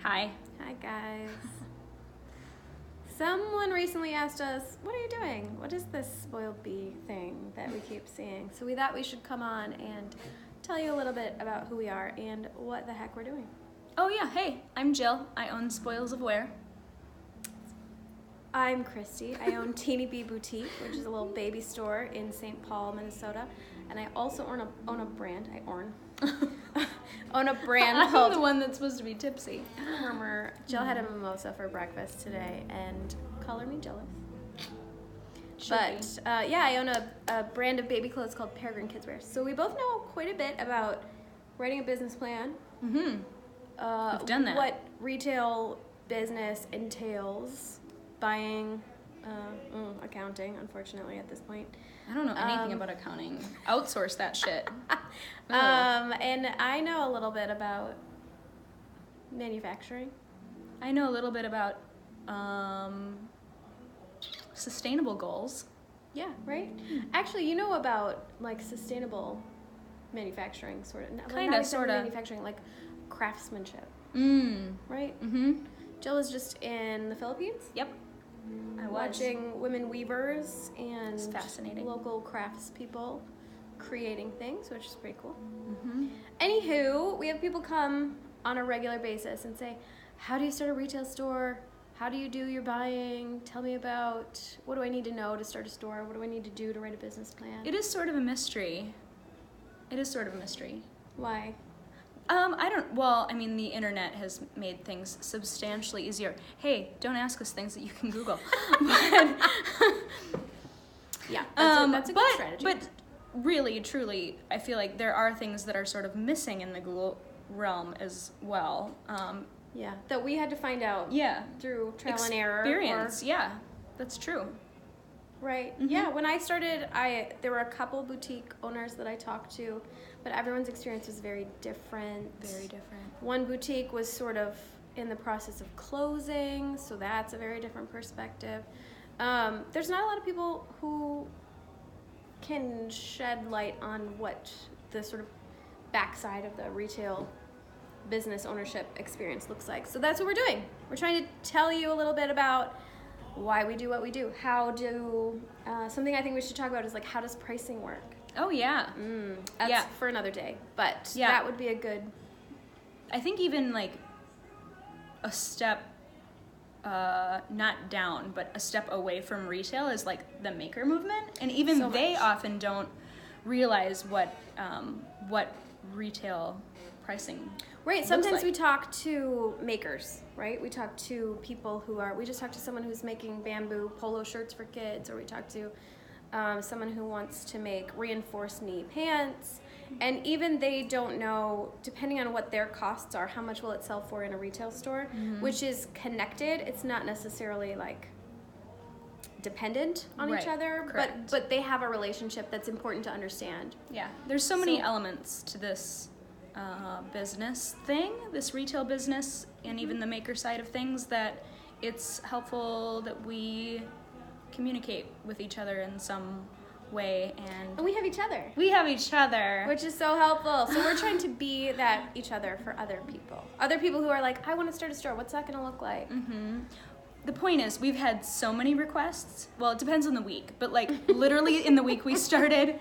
Hi. Hi guys. Someone recently asked us, what are you doing? What is this spoiled bee thing that we keep seeing? So we thought we should come on and tell you a little bit about who we are and what the heck we're doing. Oh yeah, hey, I'm Jill. I own Spoils of Wear. I'm Christy. I own Teeny Bee Boutique, which is a little baby store in St. Paul, Minnesota. And I also own a brand. Own a brand I'm called the one that's supposed to be tipsy. Murmur. Jill had a mimosa for breakfast today, and color me jealous. I own a brand of baby clothes called Peregrine Kids Wear. So we both know quite a bit about writing a business plan. Mm-hmm. We've done that. What retail business entails, buying, accounting, unfortunately, at this point. I don't know anything about accounting. Outsource that shit. And I know a little bit about manufacturing. I know a little bit about sustainable goals. Yeah, right? Actually, you know about, like, sustainable manufacturing, sort of. Kind of, sort of. Manufacturing, like, craftsmanship. Right? Mm-hmm. Jill was just in the Philippines. Yep. I was. Watching women weavers and It's fascinating. local craftspeople creating things, which is pretty cool. Mm-hmm. Anywho, we have people come on a regular basis and say, how do you start a retail store? How do you do your buying? Tell me about, what do I need to know to start a store? What do I need to do to write a business plan? It is sort of a mystery. Why? The internet has made things substantially easier. Hey, don't ask us things that you can Google. Yeah, that's a good strategy. But really, truly, I feel like there are things that are sort of missing in the Google realm as well. Yeah, that we had to find out through trial and error. Experience, yeah, that's true. Right. Mm-hmm. Yeah, when I started, there were a couple boutique owners that I talked to, but everyone's experience was very different. Very different. One boutique was sort of in the process of closing, so that's a very different perspective. There's not a lot of people who can shed light on what the sort of backside of the retail business ownership experience looks like. So that's what we're doing. We're trying to tell you a little bit about why we do what we do. Something I think we should talk about is, like, how does pricing work? Oh, yeah. That's for another day, but that would be a good... I think even, like, a step, not down, but a step away from retail is, like, the maker movement. And even they often don't realize what retail pricing Right, sometimes we talk to makers, right? We talk to people we just talked to someone who's making bamboo polo shirts for kids, or we talk to someone who wants to make reinforced knee pants, and even they don't know, depending on what their costs are, how much will it sell for in a retail store, which is connected. It's not necessarily, like, dependent on each other, but they have a relationship that's important to understand. Yeah, there's so many elements to this business thing, this retail business, and even the maker side of things, that it's helpful that we communicate with each other in some way, and we have each other. Which is so helpful. So we're trying to be that each other for other people who are like, I want to start a store. What's that going to look like? Mm-hmm. The point is, we've had so many requests. Well, it depends on the week, but, like, literally in the week we started,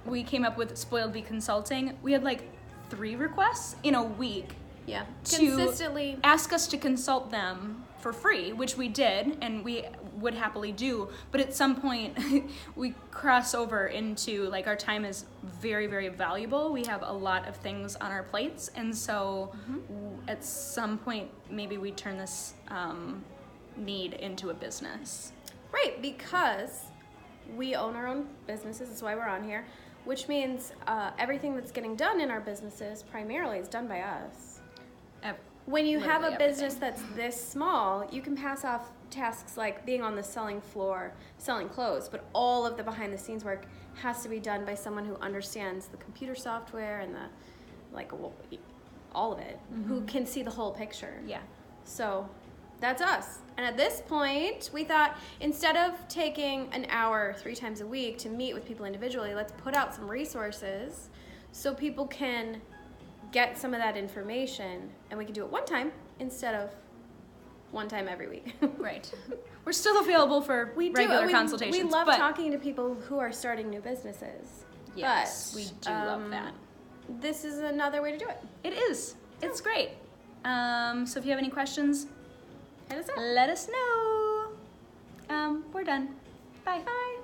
we came up with Spoiled Bee Consulting. We had, like, 3 requests in a week. Yeah. Consistently ask us to consult them for free, which we did, and we would happily do. But at some point, we cross over into, like, our time is very, very valuable. We have a lot of things on our plates, and so at some point, maybe we turn this need into a business. Right, because we own our own businesses. That's why we're on here. Which means everything that's getting done in our businesses primarily is done by us. When you have a business that's this small, you can pass off tasks like being on the selling floor, selling clothes, but all of the behind-the-scenes work has to be done by someone who understands the computer software and all of it, who can see the whole picture. Yeah. So that's us. And at this point, we thought, instead of taking an hour 3 times a week to meet with people individually, let's put out some resources so people can get some of that information, and we can do it one time instead of one time every week. Right. We're still available for regular consultations. We love talking to people who are starting new businesses. Yes, but, we do love that. This is another way to do it. It is. It's great. So if you have any questions, Hit us up. let us know. We're done. Bye. Bye.